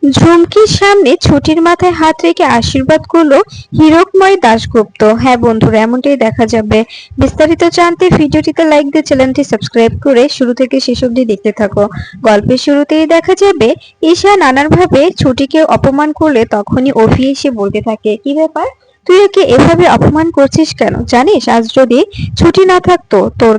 ঝুমকির সামনে ছুটির মাথায় হাত রেখে আশীর্বাদ করলো হীরকময় দাশগুপ্ত। হ্যাঁ বন্ধুরা, এমনটাই দেখা যাবে। বিস্তারিত জানতে ভিডিওটিতে লাইক দিয়ে চ্যানেলটি সাবস্ক্রাইব করে শুরু থেকে শেষ অবধি দেখতে থাকো। গল্পের শুরুতেই দেখা যাবে ঈশা নানানভাবে ছুটিকে অপমান করলে তখনই অভি এসে বলতে থাকে, কি ব্যাপার, তুই ওকে এভাবে অপমান করছিস কেন? জানিস আজ যদি ছুটি না থাকতো তোর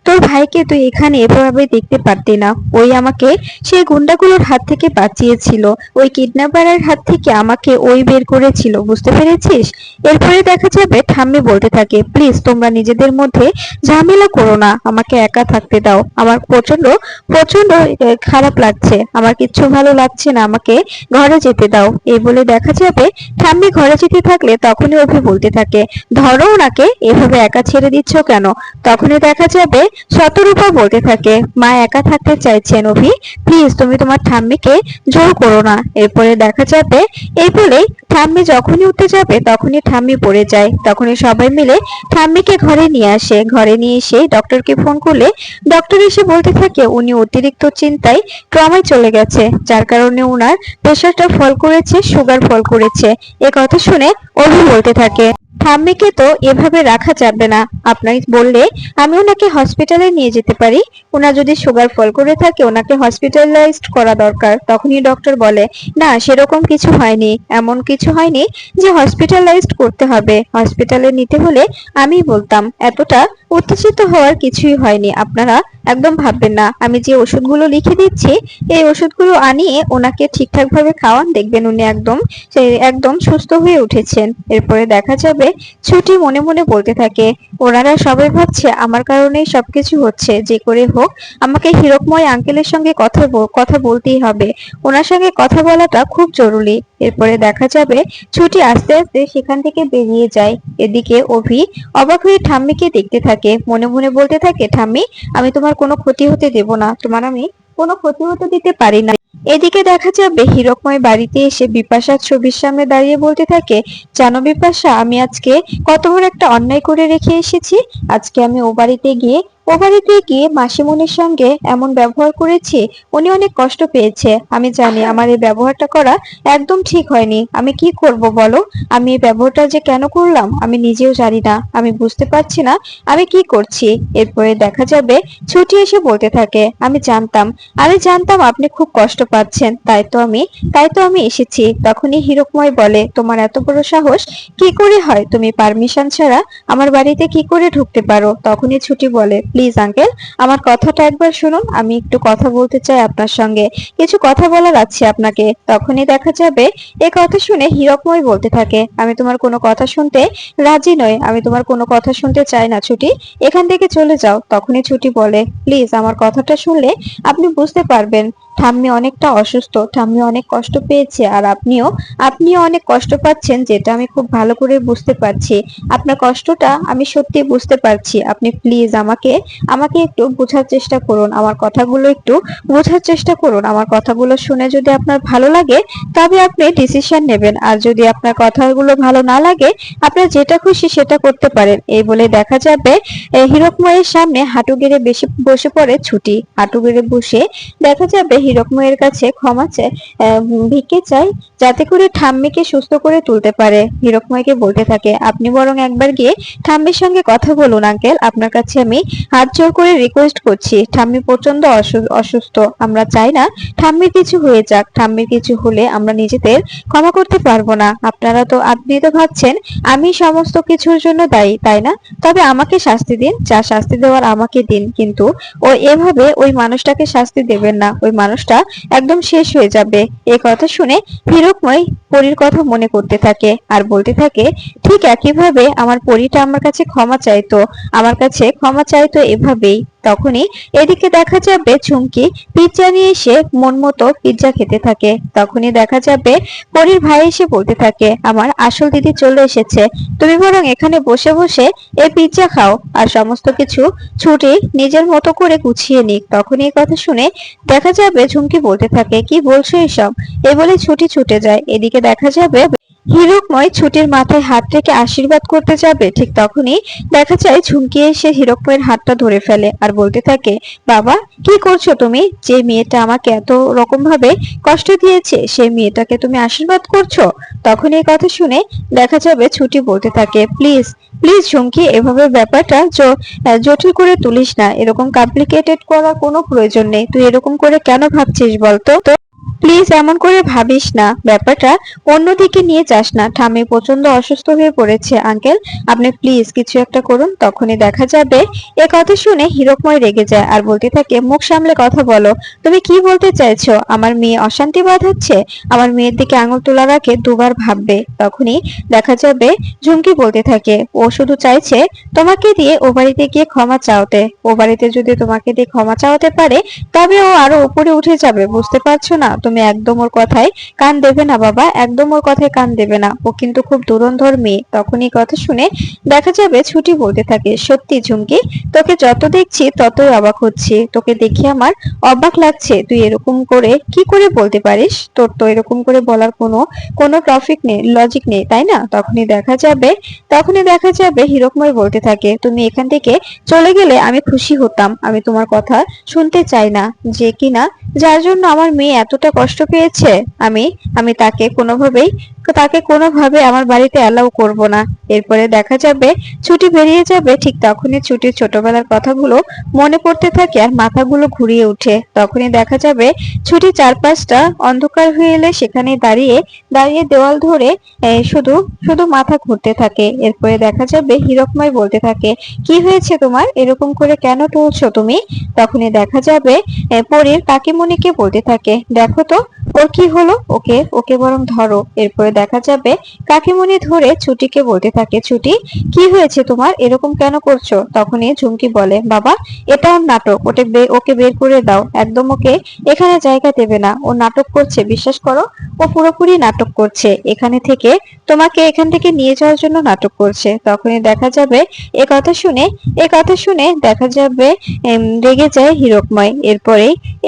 তোর ভাইকে তুই এখানে এভাবে দেখতে পারতি না। ওই আমাকে সেই গুন্ডাগুলোর হাত থেকে বাঁচিয়েছিল, ওই কিডন্যাপারের হাত থেকে আমাকে ওই বের করেছিল, বুঝতে পেরেছিস? এরপরে দেখা যাবে ঠাম্মি বলতে থাকে, প্লিজ তোমরা নিজেদের মধ্যে ঝামেলা করো না, আমাকে একা থাকতে দাও, আমার প্রচন্ড প্রচন্ড খারাপ লাগছে, আমার কিচ্ছু ভালো লাগছে না, আমাকে ঘরে যেতে দাও। এই বলে দেখা যাবে ঠাম্মি ঘরে যেতে থাকলে তখনই অভি বলতে থাকে, ধরো ওনাকে, এভাবে একা ছেড়ে দিচ্ছ কেন? তখনই দেখা যাবে শতরূপা বলতে থাকে, মা একা থাকতে চাইছেন অভি, প্লিজ তুমি তোমার ঠাম্মিকে জোর করো না। এরপরে দেখা যাবে এই বলেই ঠাম্মি যখনই উঠতে যাবে তখনই ঠাম্মি পড়ে যায়। তখনই সবাই মিলে ঠাম্মিকে ঘরে নিয়ে আসে। ঘরে নিয়ে এসে ডক্টরকে ফোন করলে ডক্টর এসে বলতে থাকে উনি অতিরিক্ত চিন্তায় ট্রমায় চলে গেছে, যার কারণে উনার প্রেশারটা ফল করেছে, সুগার ফল করেছে। এ কথা শুনে অভি বলতে থাকে, ঠাম্মিকে তো এভাবে রাখা যাবে না, আপনার বললে আমি ওনাকে হসপিটালে নিয়ে যেতে পারি। ওনার যদি সুগার ফল করে থাকে ওনাকে হসপিটালাইজড করা দরকার। তখনই ডক্টর বলে, না সেরকম কিছু হয়নি, এমন কিছু হয়নি যে হসপিটালাইজড করতে হবে, হসপিটালে নিতে হলে আমি বলতাম, এতটা উত্তেজিত হওয়ার কিছুই হয়নি, আপনারা একদম ভাববেন না। আমি যে ওষুধগুলো লিখে দিচ্ছি এই ওষুধগুলো আনিয়ে ওনাকে ঠিকঠাক ভাবে খাওয়ান, দেখবেন উনি একদম সুস্থ হয়ে উঠেছেন। এরপরে দেখা যাবে ছুটি মনে মনে বলতে থাকে, ওনারা সবাই ভাবছে আমার কারণেই সবকিছু হচ্ছে, যে করে হোক আমাকে হীরকময় আঙ্কেলের সঙ্গে কথা বলতেই হবে, ওনার সঙ্গে কথা বলাটা খুব জরুরি। এরপরে দেখা যাবে ছুটি আস্তে আস্তে সেখান থেকে বেরিয়ে যায়। এদিকে অভি অবাক হয়ে ঠাম্মিকে দেখতে থাকে, মনে মনে বলতে থাকে, ঠাম্মি আমি তোমার কোনো ক্ষতি হতে দেব না, তোমার আমি কোনো ক্ষতি হতে দিতে পারি না। এদিকে দেখা যাবে হীরকময় বাড়িতে এসে বিপাশার ছবির সামনে দাঁড়িয়ে বলতে থাকে, জানো বিপাশা, আমি আজকে কত বড় একটা অন্যায় করে রেখে এসেছি। আজকে আমি ও বাড়িতে গিয়ে মাসিমণির সঙ্গে এমন ব্যবহার করেছি, উনি অনেক কষ্ট পেয়েছে। আমি জানি আমার এই ব্যবহারটা করা একদম ঠিক হয়নি, আমি কি করব বলো? আমি এই ব্যবহারটা যে কেন করলাম আমি নিজেও জানি না, আমি বুঝতে পারছি না আমি কি করছি। এরপরে দেখা যাবে ছুটি এসে বলতে থাকে, আমি জানতাম আপনি খুব কষ্ট পাচ্ছেন, তাই তো আমি এসেছি। তখনই হীরকময় বলে, তোমার এত বড় সাহস কি করে হয়, তুমি পারমিশন ছাড়া আমার বাড়িতে কি করে ঢুকতে পারো? তখনই ছুটি বলে, প্লিজ আঙ্কেল আমার কথাটা একবার শুনুন, আমি একটু কথা বলতে চাই আপনার সঙ্গে, কিছু কথা বলার আছে আপনাকে। তখনই দেখা যাবে এ কথা শুনে হীরকময় বলতে থাকে, আমি তোমার কোনো কথা শুনতে রাজি নই, আমি তোমার কোনো কথা শুনতে চাই না ছুটি, এখান থেকে চলে যাও। তখনই ছুটি বলে, প্লিজ আমার কথাটা শুনলে আপনি বুঝতে পারবেন ঠাম্মি অনেকটা অসুস্থ, ঠাম্মি অনেক কষ্ট পেয়েছে, আর আপনিও অনেক কষ্ট পাচ্ছেন, যেটা আমি খুব ভালো করে বুঝতে পারছি। আপনার কষ্টটা আমি সত্যি বুঝতে পারছি, আপনি প্লিজ আমাকে আমাকে একটু বোঝার চেষ্টা করুন, আমার কথাগুলো একটু বোঝার চেষ্টা করুন। আমার কথাগুলো শুনে যদি আপনার ভালো লাগে তবে আপনি ডিসিশন নেবেন, আর যদি আপনার কথাগুলো ভালো না লাগে আপনার যেটা খুশি সেটা করতে পারেন। এই বলে দেখা যাবে হীরকময়ের সামনে হাঁটু গেড়ে বসে পড়ে ছুটি। হাঁটু গেড়ে বসে দেখা যাবে হীরকময়ের কাছে ক্ষমা চায়, ভিক্ষে চাই, যাতে করে ঠাম্মিকে সুস্থ করে তুলতে পারে। হীরকময়কে বলতে থাকে, আপনি বরং একবার গিয়ে ঠাম্মির সঙ্গে কথা বলুন আঙ্কেল, আপনার কাছে আমি হাত জোর করে রিকোয়েস্ট করছি, ঠাম্মি প্রচন্ড অসুস্থ, আমরা চাই না ঠাম্মির কিছু হয়ে যাক, ঠাম্মির কিছু হলে আমরা নিজেদের ক্ষমা করতে পারবো না। আপনি তো ভাবছেন আমি সমস্ত কিছুর জন্য দায়ী, তাই না? তবে আমাকে শাস্তি দিন, যা শাস্তি দেওয়ার আমাকে দিন, কিন্তু এভাবে ওই মানুষটাকে শাস্তি দেবেন না, ওই মানুষটা একদম শেষ হয়ে যাবে। এই কথা শুনে হীরকময় পরীর কথা মনে করতে থাকে আর বলতে থাকে, ঠিক একইভাবে আমার পরীটা আমার কাছে ক্ষমা চাইতো এভাবেই। তখনই এদিকে দেখা যাবে ঝুমকি পিৎজা নিয়ে এসে মন মতো পিৎজা খেতে থাকে। তখনই দেখা যাবে পরীর ভাই এসে বলতে থাকে, আমার আসল দিদি চলে এসেছে, তুমি বরং এখানে বসে বসে এই পিৎজা খাও, আর সমস্ত কিছু ছুটি নিজের মতো করে গুছিয়ে নিক। তখনই এই কথা শুনে দেখা যাবে ঝুমকি বলতে থাকে, কি বলছো এসব? এই বলে ছুটি ছুটে যায়। এদিকে দেখা যাবে হীরকময় ছুটির মাথায় হাত রেখে আশীর্বাদ করতে যাবে, ঠিক তখনই দেখা যায় ঝুমকি এসে হীরকময়ের হাতটা ধরে ফেলে আর বলতে থাকে, বাবা কি করছো তুমি? যে মেয়েটা আমাকে এত রকম ভাবে কষ্ট দিয়েছে সেই মেয়েটাকে তুমি আশীর্বাদ করছো? তখন এই কথা শুনে দেখা যাবে ছুটি বলতে থাকে, প্লিজ প্লিজ ঝুমকি, এভাবে ব্যাপারটা জটিল করে তুলিস না, এরকম কমপ্লিকেটেড করার কোনো প্রয়োজন নেই, তুই এরকম করে কেন ভাবছিস বলতো? প্লিজ এমন করে ভাবিস না, ব্যাপারটা অন্যদিকে নিয়ে যাস না, ঠাম্মি প্রচন্ড অসুস্থ হয়ে পড়েছে আঙ্কেল, আপনি প্লিজ কিছু একটা করুন। তখনই দেখা যাবে এ কথা শুনে হীরকময় রেগে যায় আর বলতে থাকে, মুখ সামলে কথা বলো, তুমি কি বলতে চাইছো? আমার মেয়ে অশান্তি বাঁধাচ্ছে? আমার মেয়ের দিকে আঙুল তোলার আগে দুবার ভাববে। তখনই দেখা যাবে ঝুমকি বলতে থাকে, ও শুধু চাইছে তোমাকে দিয়ে ও বাড়িতে গিয়ে ক্ষমা চাওতে, ও বাড়িতে যদি তোমাকে দিয়ে ক্ষমা চাওয়াতে পারে তবে ও আরো উপরে উঠে যাবে, বুঝতে পারছো না? তুমি একদম ওর কথায় কান দেবে না বাবা, একদম ওর কথায় কান দেবে না, ও কিন্তু খুব দুরন্তর মেয়ে। তখন এই কথা শুনে দেখা যাবে ছুটি বলতে থাকে, সত্যি ঝুমকি, তোকে যত দেখছি ততই অবাক হচ্ছি, তোকে দেখে আমার অবাক লাগছে, তুই এরকম করে কি করে বলতে পারিস? তোর তো এরকম করে বলার কোনো কোনো টপিক নেই, লজিক নেই, তাই না? তখনই দেখা যাবে হীরকময় বলতে থাকে, তুমি এখান থেকে চলে গেলে আমি খুশি হতাম, আমি তোমার কথা শুনতে চাই না, যে কিনা যার জন্য আমার মেয়ে এতটা কষ্ট পেয়েছে, আমি আমি তাকে কোনোভাবে আমার বাড়িতে অ্যালাউ করব না। এরপরে দেখা যাবে ছুটি বেরিয়ে যাবে, ঠিক তখনই ছুটির ছোটবেলার কথাগুলো মনে পড়তে থাকে আর মাথাগুলো ঘুরিয়ে ওঠে। তখনই দেখা যাবে ছুটি চারপাশটা অন্ধকার হয়ে এলে সেখানে দাঁড়িয়ে দাঁড়িয়ে দেওয়াল ধরে শুধু শুধু মাথা ঘুরতে থাকে। এরপরে দেখা যাবে হীরকময় বলতে থাকে, কি হয়েছে তোমার, এরকম করে কেন টলছো তুমি? তখনই দেখা যাবে পরীর কাকিমণিকে বলতে থাকে, দেখো তো ওর কি হলো, ওকে ওকে বরং ধরো। এরপরে দেখা যাবে কাকিমণি ধরে ছুটিকে বলতে থাকে, ছুটি কি হয়েছে তোমার, এরকম কেন করছো? তখনই ঝুমকি বলে, বাবা এটা ওর নাটক, ওকে বের করে দাও, একদম ওকে এখানে জায়গা দেবে না, ও নাটক করছে, বিশ্বাস করো ও পুরোপুরি নাটক করছে, তোমাকে এখান থেকে নিয়ে যাওয়ার জন্য নাটক করছে। তখনই দেখা যাবে এ কথা শুনে দেখা যাবে রেগে যায় হীরকময়।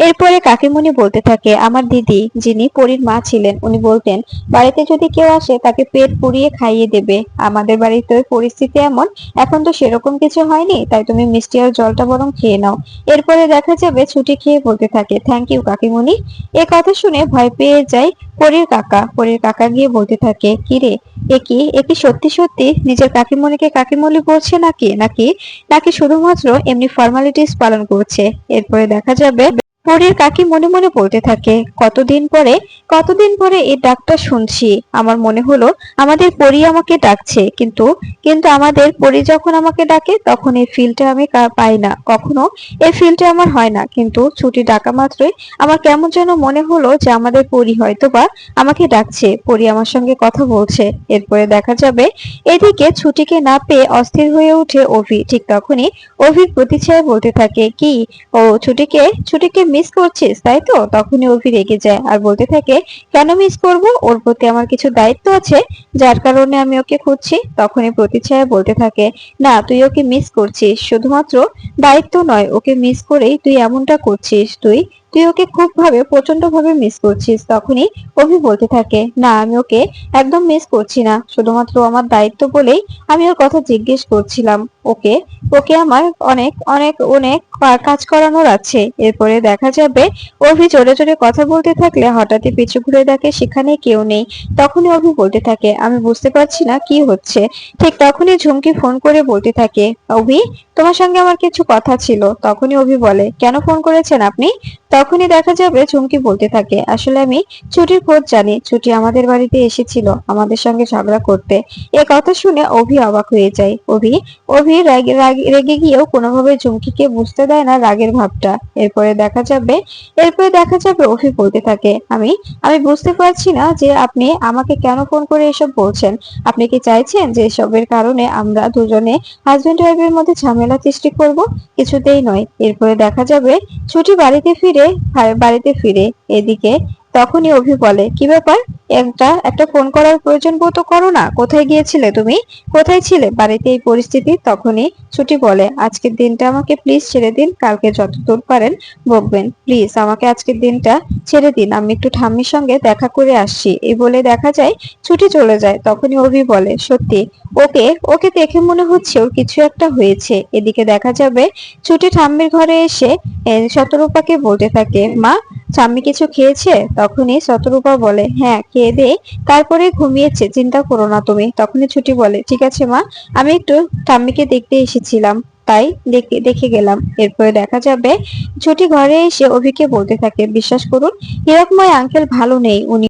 এরপরে কাকিমুনি বলতে থাকে, আমার দিদি যিনি পরীর মা ছিলেন উনি বলতেন, বাড়িতে যদি কেউ আসে তাকে পেট পুড়িয়ে খাইয়ে দেবে, আমাদের বাড়িতে পরিস্থিতি এমন, এখন তো সেরকম কিছু হয়নি, তাই তুমি মিষ্টি আর জলটা বরং খেয়ে নাও। এরপরে দেখা যাবে ছুটি খেয়ে বলতে থাকে, থ্যাংক ইউ কাকিমুনি। এ কথা শুনে ভয় পেয়ে যায় পরীর কাকা গিয়ে বলতে থাকে, কি রে, এ কি সত্যি সত্যি নিজের কাকিমণিকে কাকিমণি বলছে নাকি নাকি নাকি শুধুমাত্র এমনি ফর্মালিটিস পালন করছে? এরপরে দেখা যাবে পরীর কাকি মনে মনে বলতে থাকে, কতদিন পরে এই ডাকটা শুনছি, আমার মনে হলো আমাদের পরী আমাকে ডাকছে, কিন্তু কিন্তু আমাদের পরী যখন আমাকে ডাকে তখন এই ফিলটা আমি পাই না, কখনো এই ফিলটা আমার হয় না, কিন্তু ছুটি ডাকা মাত্রই আমার কেমন যেন মনে হলো যে আমাদের পরী হয়তো বা আমাকে ডাকছে, পরী আমার সঙ্গে কথা বলছে। এরপরে দেখা যাবে এদিকে ছুটিকে না পেয়ে অস্থির হয়ে ওঠে অভি। ঠিক তখনই অভির প্রতিচ্ছায়া বলতে থাকে, কি, ও ছুটিকে মিস করছিস তাই তো? তখনই অভি রেগে যায় আর বলতে থাকে, কেন মিস করব, ওর প্রতি আমার কিছু দায়িত্ব আছে যার কারণে আমি ওকে খুঁজছি। তখনই প্রতিচ্ছায়া বলতে থাকে, না, তুই ওকে মিস করছিস, শুধুমাত্র দায়িত্ব নয়, ওকে মিস করেই তুই এমনটা করছিস, তুই তুই ওকে প্রচন্ড ভাবে মিস করছিস। তখনই অভি বলতে থাকে, না, আমি ওকে একদম মিস করছি না, শুধুমাত্র আমার দায়িত্ব বলেই আমি ওর কথা জিজ্ঞেস করছিলাম, ওকে ওকে আমার অনেক অনেক অনেক কাজ করানোর আছে। এরপরে দেখা যাবে অভি জোরে জোরে কথা বলতে থাকলে হঠাৎই পিছু ঘুরে দেখে সেখানে কেউ নেই। তখনই অভি বলতে থাকে, আমি বুঝতে পারছি না কি হচ্ছে। ঠিক তখনই ঝুমকি ফোন করে বলতে থাকে, অভি, তোমার সঙ্গে আমার কিছু কথা ছিল। তখনই অভি বলে, কেন ফোন করেছেন আপনি? তখনই দেখা যাবে ঝুমকি বলতে থাকে, আসলে আমি ছুটির খোঁজ জানি, ছুটি আমাদের বাড়িতে এসেছিল আমাদের সঙ্গে ঝগড়া করতে। এ কথা শুনে অভি অবাক হয়ে যায়। অভি রেগে গিয়েও কোনোভাবে ঝুমকিকে বুঝতে দেয় না রাগের ভাবটা। এরপরে দেখা যাবে অভি বলতে থাকে, আমি আমি বুঝতে পারছি না যে আপনি আমাকে কেন ফোন করে এসব বলছেন, আপনি কি চাইছেন যে এসবের কারণে আমরা দুজনে হাজবেন্ড ওয়াইফের মধ্যে ঝামেলা সৃষ্টি করব? কিছুতেই নয়। এরপরে দেখা যাবে ছুটি বাড়িতে ফিরে এদিকে তখনই অভি বলে, কি ব্যাপার, একটা একটা ফোন করার প্রয়োজন বোধ তো করো না, কোথায় গিয়েছিলে তুমি, কোথায় ছিলে বাড়িতে এই পরিস্থিতি? তখনই ছুটি বলে, আজকের দিনটা আমাকে প্লিজ ছেড়ে দিন, কালকে যতদূর পারেন বকবেন, প্লিজ আমাকে আজকের দিনটা ছেড়ে দিন, আমি একটু ঠাম্মির সঙ্গে দেখা করে আসছি। এই বলে দেখা যায় ছুটি চলে যায়। তখনই অভি বলে, সত্যি ওকে ওকে দেখে মনে হচ্ছে ওর কিছু একটা হয়েছে। এদিকে দেখা যাবে ছুটি ঠাম্মির ঘরে এসে শতরূপাকে বলতে থাকে, মা ঠাম্মি কিছু খেয়েছে? তখনই শতরূপা বলে, হ্যাঁ খেয়ে দে, তারপরে ঘুমিয়েছে, চিন্তা করো না তুমি। তখনই ছুটি বলে, ঠিক আছে মা, আমি একটু ঠাম্মিকে দেখতে এসেছিলাম, তাই দেখে দেখে গেলাম। এরপরে দেখা যাবে ছুটি ঘরে এসে অভিকে বলতে থাকে, বিশ্বাস করুন হিরকময় আঙ্কেল ভালো নেই, উনি